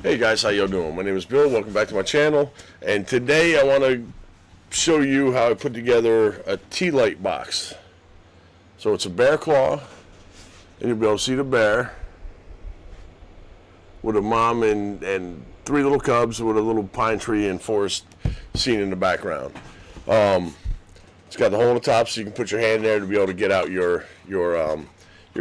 Hey guys, how y'all doing? My name is Bill. Welcome back to my channel. And today I want to show you how I put together a Tealight box. So it's a bear claw, and you'll be able to see the bear with a mom and three little cubs with a little pine tree and forest scene in the background. It's got the hole in the top, so you can put your hand there to be able to get out your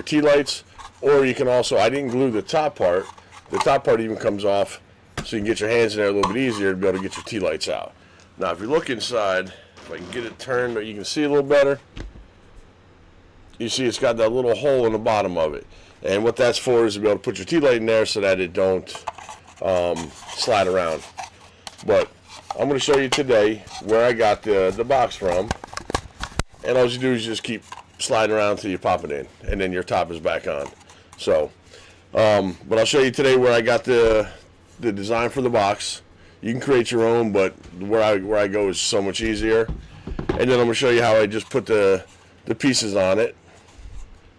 tea lights. Or you can also, I didn't glue the top part. The top part even comes off, so you can get your hands in there a little bit easier to be able to get your tea lights out. Now, if you look inside, if I can get it turned, you can see a little better. You see it's got that little hole in the bottom of it. And what that's for is to be able to put your tea light in there so that it don't slide around. But I'm going to show you today where I got the box from. And all you do is just keep sliding around until you pop it in. And then your top is back on. So, but I'll show you today where I got the design for the box. You can create your own, but where I go is so much easier. And then I'm going to show you how I just put the pieces on it.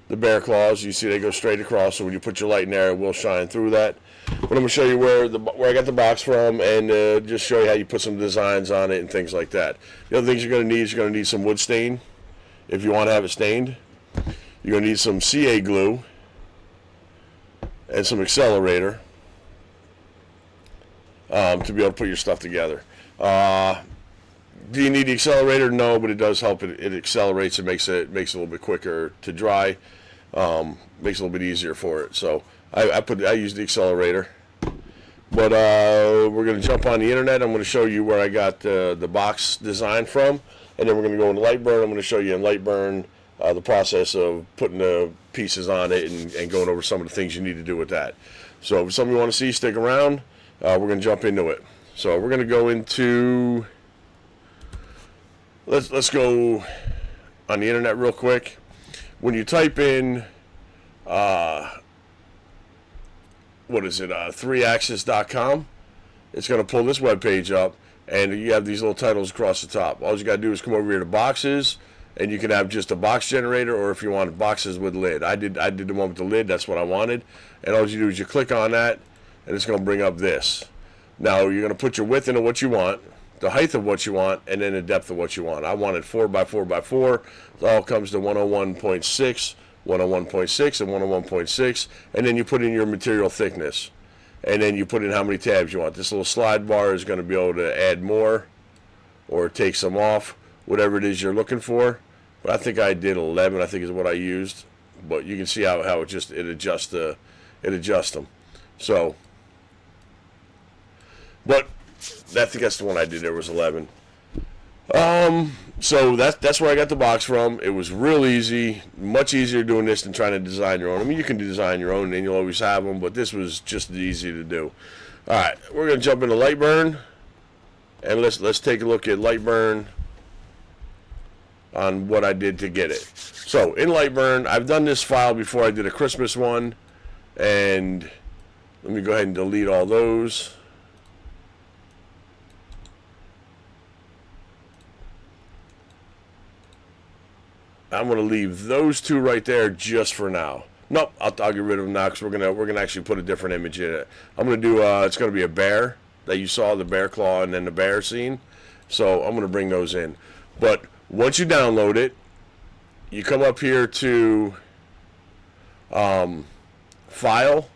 The bear claws, you see they go straight across, so when you put your light in there, it will shine through that. But I'm going to show you where I got the box from, and just show you how you put some designs on it and things like that. The other things you're going to need is you're going to need some wood stain if you want to have it stained. You're going to need some CA glue and some Accelerator to be able to put your stuff together. Do you need the Accelerator? No, but it does help. It accelerates. It makes it a little bit quicker to dry. Makes it a little bit easier for it. So I use the Accelerator. But we're going to jump on the internet. I'm going to show you where I got the box design from, and then we're going to go into LightBurn. I'm going to show you in LightBurn the process of putting the pieces on it and going over some of the things you need to do with that. So if it's something you want to see, stick around. We're going to jump into it. So we're going to go into, let's go on the internet real quick. When you type in 3axis.com, it's going to pull this web page up, and you have these little titles across the top. All you got to do is come over here to boxes, and you can have just a box generator, or if you want boxes with lid. I did the one with the lid. That's what I wanted. And all you do is you click on that, and it's going to bring up this. Now you're going to put your width into what you want, the height of what you want, and then the depth of what you want. I wanted 4x4x4. It all comes to 101.6, 101.6, and 101.6. And then you put in your material thickness. And then you put in how many tabs you want. This little slide bar is going to be able to add more or take some off, whatever it is you're looking for. But I think I did 11, I think is what I used. But you can see how it adjusts them. So, but I think that's the one I did. There was 11. So that's where I got the box from. It was real easy, much easier doing this than trying to design your own. I mean, you can design your own and you'll always have them, but this was just easy to do. All right, we're gonna jump into LightBurn, and let's take a look at LightBurn on what I did to get it. So in LightBurn, I've done this file before. I did a Christmas one, and let me go ahead and delete all those. I'm going to leave those two right there just for now. Nope, I'll get rid of them now because we're gonna actually put a different image in it. I'm going to do it's going to be a bear that you saw, the bear claw and then the bear scene. So I'm going to bring those in. But once you download it, you come up here to File,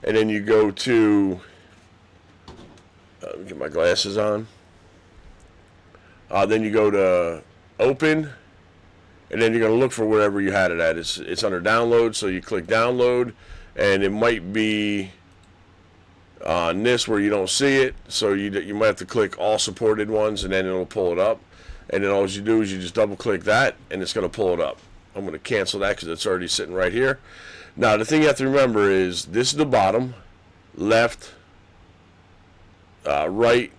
and then you go to let me get my glasses on. Then you go to Open. And then you're going to look for wherever you had it at. It's under download, so you click download, and it might be on this where you don't see it, so you might have to click all supported ones, and then it'll pull it up. And then all you do is you just double click that, and it's going to pull it up. I'm going to cancel that because it's already sitting right here. Now the thing you have to remember is this is the bottom, left, right.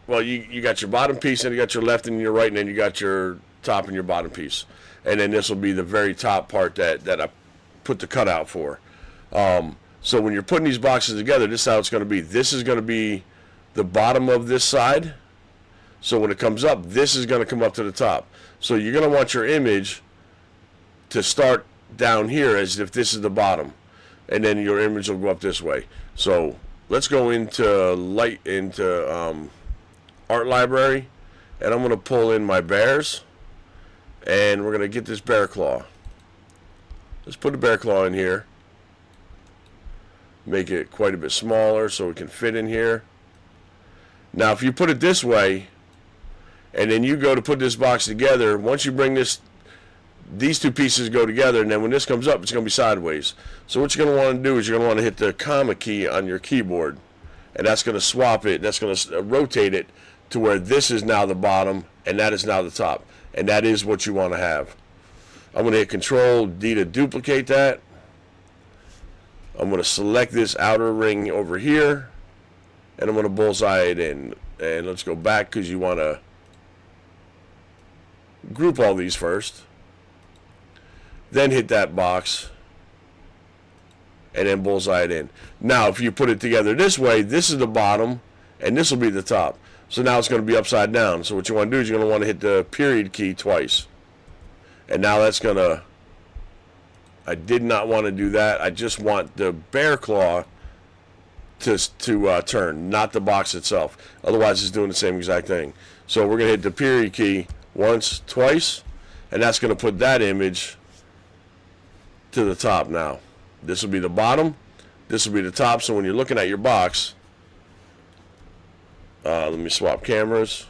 Well, you got your bottom piece, and you got your left and your right, and then you got your top and your bottom piece. And then this will be the very top part that I put the cutout for. So when you're putting these boxes together, this is how it's going to be. This is going to be the bottom of this side. So when it comes up, this is going to come up to the top. So you're going to want your image to start down here as if this is the bottom. and then your image will go up this way. So let's go into Art Library, and I'm going to pull in my bears, and we're going to get this bear claw. Let's put the bear claw in here. Make it quite a bit smaller so it can fit in here. Now if you put it this way, and then you go to put this box together, once you bring these two pieces go together, and then when this comes up, it's going to be sideways. So what you're going to want to do is you're going to want to hit the comma key on your keyboard, and that's going to swap it, that's going to rotate it to where this is now the bottom and that is now the top, and that is what you want to have. I'm going to hit Control D to duplicate that. I'm going to select this outer ring over here, and I'm going to bullseye it in. And let's go back because you want to group all these first. Then hit that box, and then bullseye it in. Now if you put it together this way, this is the bottom and this will be the top. So now it's going to be upside down. So what you want to do is you're going to want to hit the period key twice. And now that's going to, I did not want to do that. I just want the bear claw to turn, not the box itself. Otherwise it's doing the same exact thing. So we're going to hit the period key once, twice, and that's going to put that image to the top now. This will be the bottom, this will be the top. So when you're looking at your box, let me swap cameras.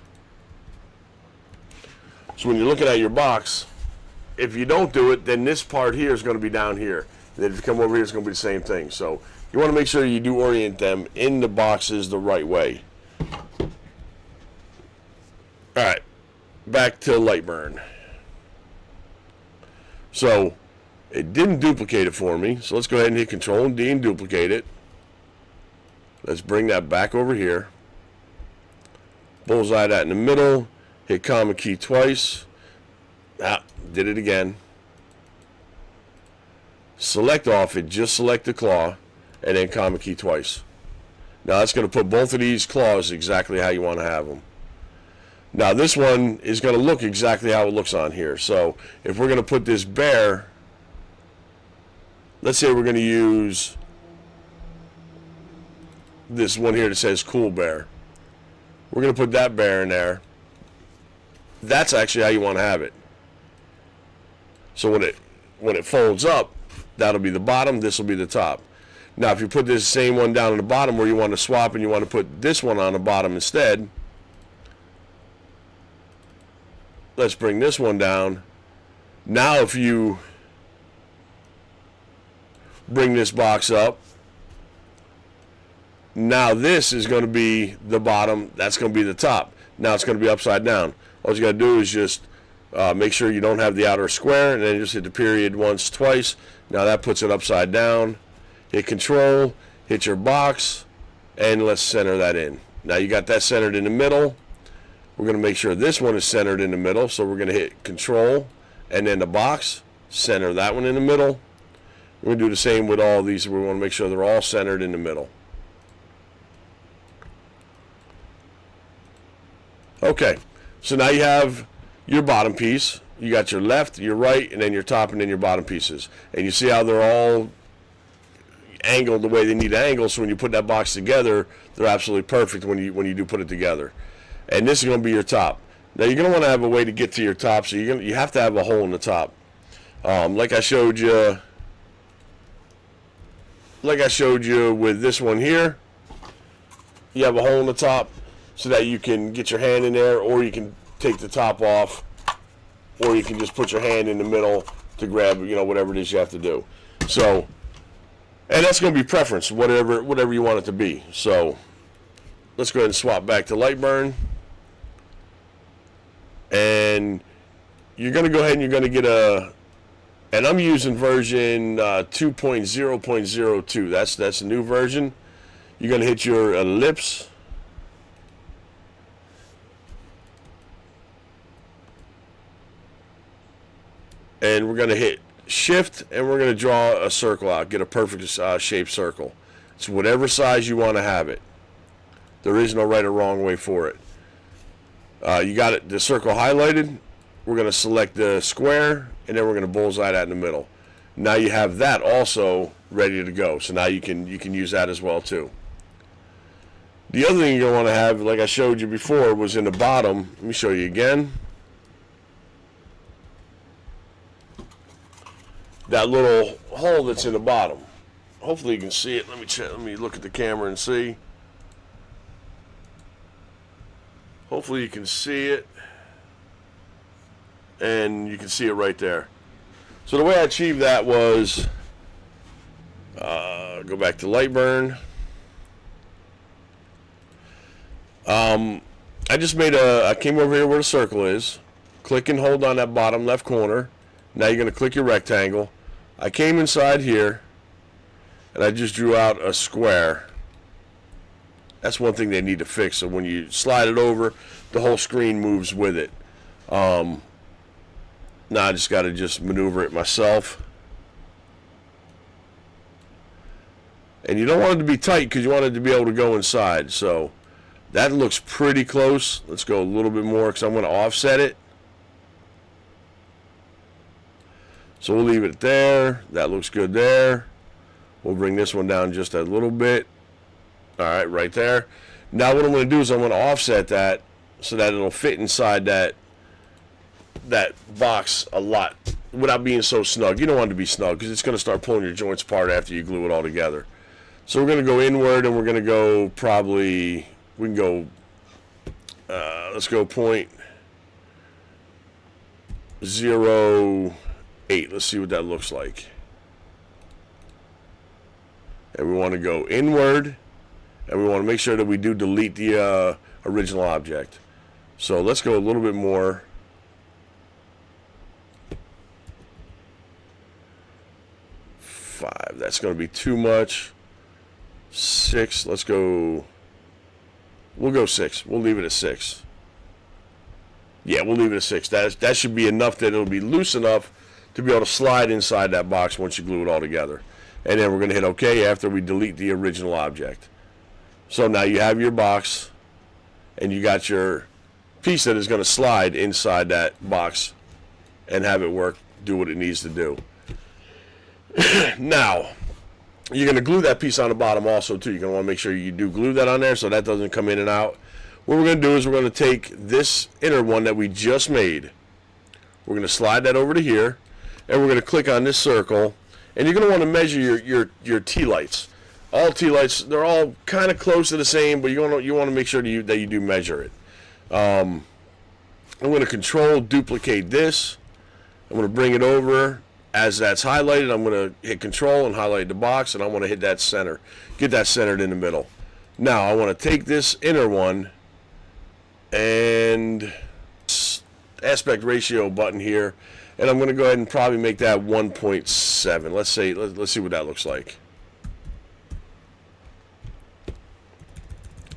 So when you're looking at your box, if you don't do it, then this part here is going to be down here. Then if you come over here, it's going to be the same thing. So you want to make sure you do orient them in the boxes the right way. Alright, back to LightBurn. So it didn't duplicate it for me, so let's go ahead and hit Control and D and duplicate it. Let's bring that back over here. Bullseye that in the middle. Hit comma key twice. Did it again. Select off it, just select the claw, and then comma key twice. Now that's going to put both of these claws exactly how you want to have them. Now this one is going to look exactly how it looks on here. So if we're going to put this bear, let's say we're going to use this one here that says Cool Bear. We're going to put that bear in there. That's actually how you want to have it. So when it folds up, that'll be the bottom, this will be the top. Now if you put this same one down on the bottom where you want to swap and you want to put this one on the bottom instead, let's bring this one down. Now if you bring this box up, now this is going to be the bottom, that's going to be the top. Now it's going to be upside down. All you got to do is just make sure you don't have the outer square, and then just hit the period once, twice. Now that puts it upside down. Hit Control, hit your box, and let's center that in. Now you got that centered in the middle. We're going to make sure this one is centered in the middle, so we're going to hit Control and then the box, center that one in the middle. We're going to do the same with all these. We want to make sure they're all centered in the middle. Okay, so now you have your bottom piece. You got your left, your right, and then your top, and then your bottom pieces. And you see how they're all angled the way they need to angle, so when you put that box together, they're absolutely perfect when you do put it together. And this is going to be your top. Now you're going to want to have a way to get to your top, so you have to have a hole in the top. Like I showed you with this one here, you have a hole in the top so that you can get your hand in there, or you can take the top off, or you can just put your hand in the middle to grab, whatever it is you have to do. So, and that's going to be preference, whatever you want it to be. So let's go ahead and swap back to LightBurn, and you're going to go ahead and you're going to get and I'm using version 2.0.02. That's a new version. You're going to hit your ellipse, and we're going to hit Shift, and we're going to draw a circle out, get a perfect shaped circle. It's whatever size you want to have it. There is no right or wrong way for it. You got it, the circle highlighted. We're going to select the square, and then we're going to bullseye that in the middle. Now you have that also ready to go. So now you can use that as well too. The other thing you're going to want to have, like I showed you before, was in the bottom. Let me show you again. That little hole that's in the bottom. Hopefully you can see it. Let me check. Let me look at the camera and see. Hopefully you can see it. And you can see it right there. So the way I achieved that was, go back to LightBurn. I just made I came over here where the circle is. Click and hold on that bottom left corner. Now you're going to click your rectangle. I came inside here, and I just drew out a square. That's one thing they need to fix. So when you slide it over, the whole screen moves with it. Now I just got to just maneuver it myself. And you don't want it to be tight because you want it to be able to go inside. So that looks pretty close. Let's go a little bit more because I'm going to offset it. So we'll leave it there. That looks good there. We'll bring this one down just a little bit. All right, right there. Now what I'm going to do is I'm going to offset that so that it'll fit inside that box a lot without being so snug. You don't want it to be snug because it's going to start pulling your joints apart after you glue it all together. So we're going to go inward, and we're going to go probably, we can go, let's go 0.08. Let's see what that looks like. And we want to go inward, and we want to make sure that we do delete the original object. So let's go a little bit more. 5. That's going to be too much. 6. Let's go. We'll go 6. We'll leave it at 6. Yeah, we'll leave it at 6. That should be enough that it'll be loose enough to be able to slide inside that box once you glue it all together. And then we're going to hit OK after we delete the original object. So now you have your box, and you got your piece that is going to slide inside that box and have it work, do what it needs to do. Now, you're going to glue that piece on the bottom also too. You're going to want to make sure you do glue that on there so that doesn't come in and out. What we're going to do is we're going to take this inner one that we just made. We're going to slide that over to here, and we're going to click on this circle, and you're going to want to measure your Tealights. All Tealights, they're all kind of close to the same, but you want to make sure that you do measure it. I'm going to control duplicate this. I'm going to bring it over. As that's highlighted, I'm going to hit control and highlight the box, and I want to hit that center. Get that centered in the middle. Now I want to take this inner one and aspect ratio button here, and I'm going to go ahead and probably make that 1.7. Let's see what that looks like.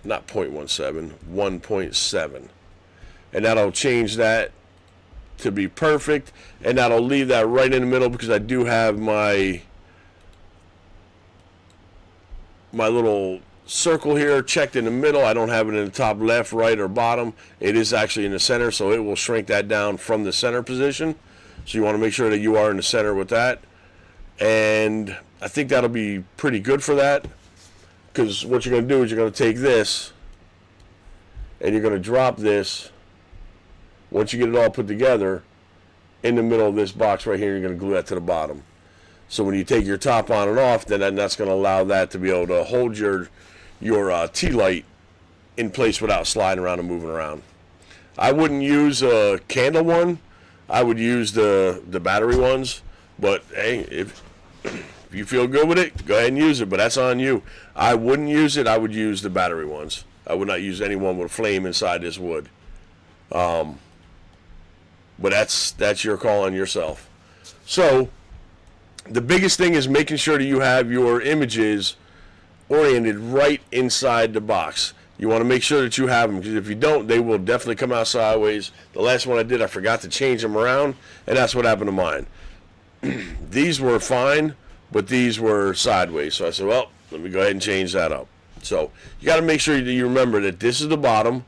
Not 0.17, 1.7. And that'll change that to be perfect, and that'll leave that right in the middle because I do have my little circle here checked in the middle. I don't have it in the top left, right, or bottom. It is actually in the center, so it will shrink that down from the center position. So you want to make sure that you are in the center with that, and I think that'll be pretty good for that, because what you're going to do is you're going to take this and you're going to drop this. Once you get it all put together, in the middle of this box right here, you're going to glue that to the bottom. So when you take your top on and off, then that's going to allow that to be able to hold your Tealight in place without sliding around and moving around. I wouldn't use a candle one. I would use the battery ones. But hey, if you feel good with it, go ahead and use it. But that's on you. I wouldn't use it. I would use the battery ones. I would not use any one with a flame inside this wood. But that's your call on yourself. So the biggest thing is making sure that you have your images oriented right inside the box. You want to make sure that you have them, because if you don't, they will definitely come out sideways. The last one I did, I forgot to change them around, and that's what happened to mine. These were fine, but these were sideways. So I said, well, let me go ahead and change that up. So you got to make sure that you remember that this is the bottom,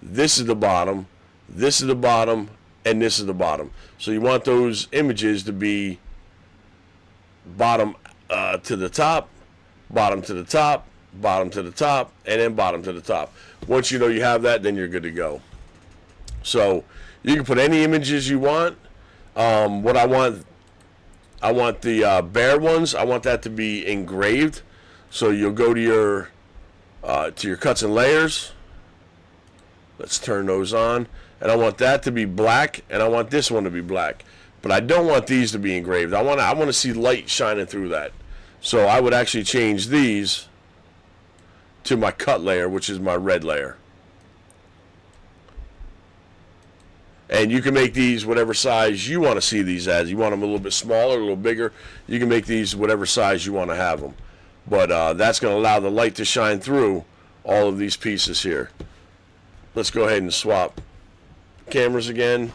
this is the bottom, this is the bottom, and this is the bottom. So you want those images to be bottom to the top, bottom to the top, bottom to the top, and then bottom to the top. Once you know you have that, then you're good to go. So you can put any images you want. What I want the bare ones. I want that to be engraved. So you'll go to your cuts and layers. Let's turn those on, and I want that to be black, and I want this one to be black. But I don't want these to be engraved. I want to see light shining through that. So I would actually change these to my cut layer, which is my red layer. And you can make these whatever size you want to see these as. You want them a little bit smaller, a little bigger. You can make these whatever size you want to have them. But that's going to allow the light to shine through all of these pieces here. Let's go ahead and swap cameras again.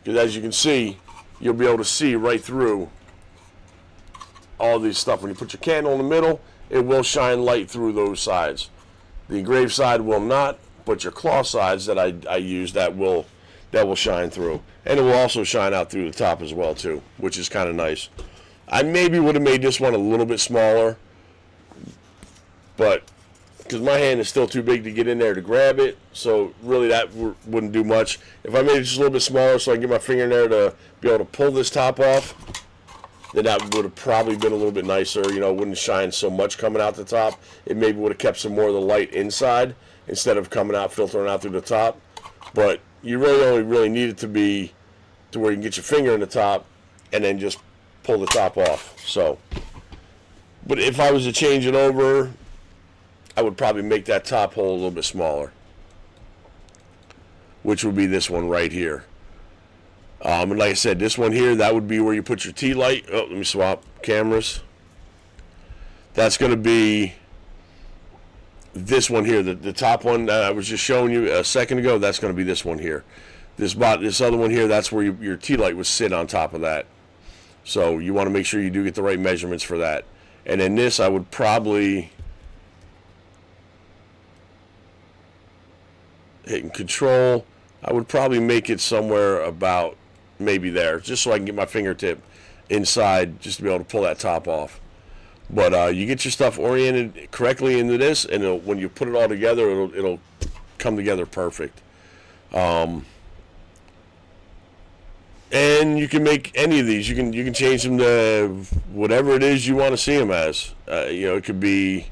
Because as you can see, you'll be able to see right through all these stuff. When you put your candle in the middle, it will shine light through those sides. The engraved side will not, but your cloth sides that I use, that will shine through. And it will also shine out through the top as well too, which is kind of nice. I maybe would have made this one a little bit smaller, but because my hand is still too big to get in there to grab it, so really that wouldn't do much. If I made it just a little bit smaller so I can get my finger in there to be able to pull this top off, then that would have probably been a little bit nicer. You know, it wouldn't shine so much coming out the top. It maybe would have kept some more of the light inside instead of coming out, filtering out through the top. But you only really need it to be to where you can get your finger in the top and then just pull the top off. So, but if I was to change it over, I would probably make that top hole a little bit smaller, which would be this one right here. And like I said, this one here, that would be where you put your Tealight. Oh, let me swap cameras. That's going to be this one here, the top one that I was just showing you a second ago. That's going to be this one here. This other one here, that's where your Tealight would sit on top of that. So you want to make sure you do get the right measurements for that. And then this, I would probably hitting control. I would probably make it somewhere about maybe there, just so I can get my fingertip inside, just to be able to pull that top off. But you get your stuff oriented correctly into this, and when you put it all together, it'll come together perfect. And you can make any of these. You can change them to whatever it is you want to see them as. You know, it could be,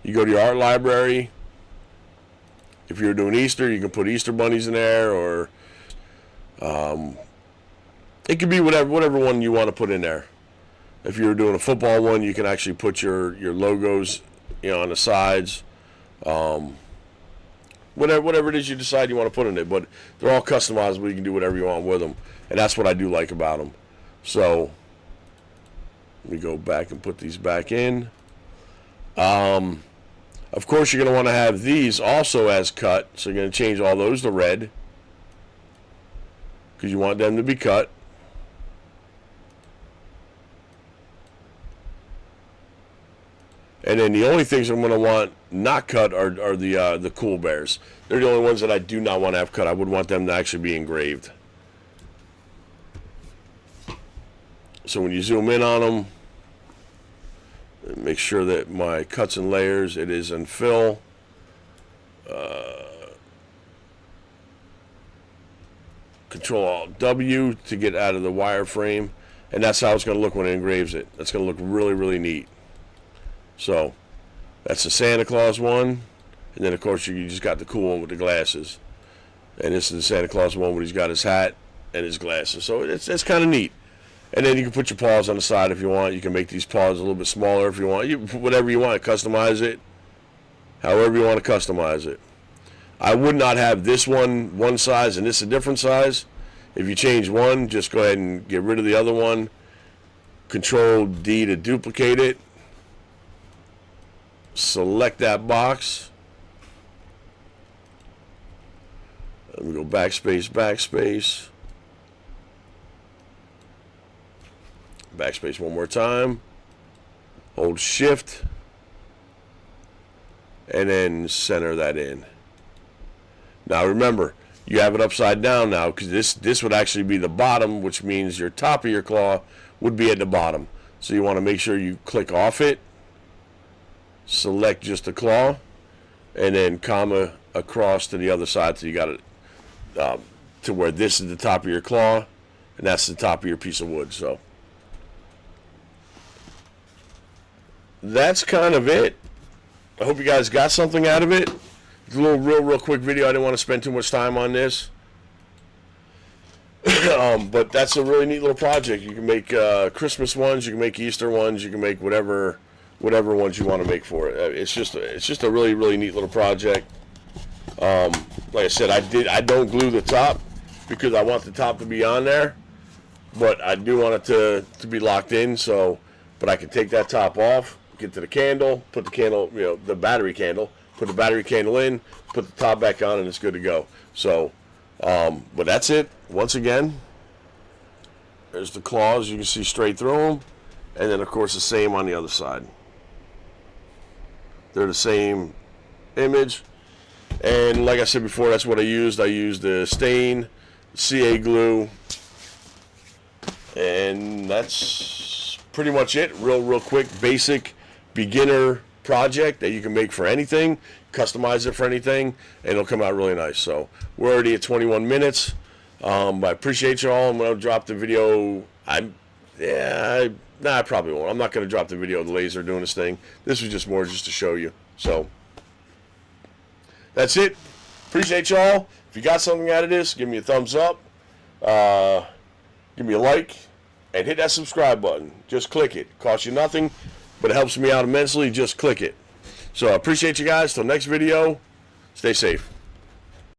you go to your art library. If you're doing Easter, you can put Easter bunnies in there, or it could be whatever one you want to put in there. If you're doing a football one, you can actually put your logos, you know, on the sides. Whatever it is you decide you want to put in it, but they're all customizable. You can do whatever you want with them, and that's what I do like about them. So let me go back and put these back in. Of course, you're going to want to have these also as cut, so you're going to change all those to red because you want them to be cut. And then the only things I'm going to want not cut are the Cool Bears. They're the only ones that I do not want to have cut. I would want them to actually be engraved. So when you zoom in on them, make sure that my cuts and layers, it is in fill. Control-Alt-W to get out of the wireframe. And that's how it's going to look when it engraves it. That's going to look really, really neat. So that's the Santa Claus one. And then, of course, you just got the cool one with the glasses. And this is the Santa Claus one where he's got his hat and his glasses. So it's kind of neat. And then you can put your paws on the side if you want. You can make these paws a little bit smaller if you want. Whatever you want, customize it. However you want to customize it. I would not have this one size and this a different size. If you change one, just go ahead and get rid of the other one. Control-D to duplicate it. Select that box. Let me go backspace, backspace. Backspace one more time. Hold shift. And then center that in. Now remember, you have it upside down now because this would actually be the bottom, which means your top of your claw would be at the bottom. So you want to make sure you click off it, select just the claw, and then comma across to the other side, so you got it to where this is the top of your claw and that's the top of your piece of wood. So that's kind of it. I hope you guys got something out of it. It's a little real quick video. I didn't want to spend too much time on this. But that's a really neat little project. You can make Christmas ones, you can make Easter ones, you can make whatever ones you want to make for it. It's just a really neat little project. Like I said, I don't glue the top because I want the top to be on there, but I do want it to be locked in. So, but I can take that top off, get to the candle, put the candle, the battery candle, put the battery candle in, put the top back on, and it's good to go. So, but that's it. Once again, there's the claws. You can see straight through them, and then of course the same on the other side. They're the same image. And like I said before, that's what I used. I used the stain, CA glue, and that's pretty much it. Real quick, basic beginner project that you can make for anything, customize it for anything, and it'll come out really nice. So we're already at 21 minutes. I appreciate you all. I'm going to drop the video. I probably won't. I'm not going to drop the video of the laser doing this thing. This was just more just to show you. So that's it. Appreciate y'all. If you got something out of this, give me a thumbs up. Give me a like. And hit that subscribe button. Just click it. Costs you nothing, but it helps me out immensely. Just click it. So I appreciate you guys. Till next video, stay safe.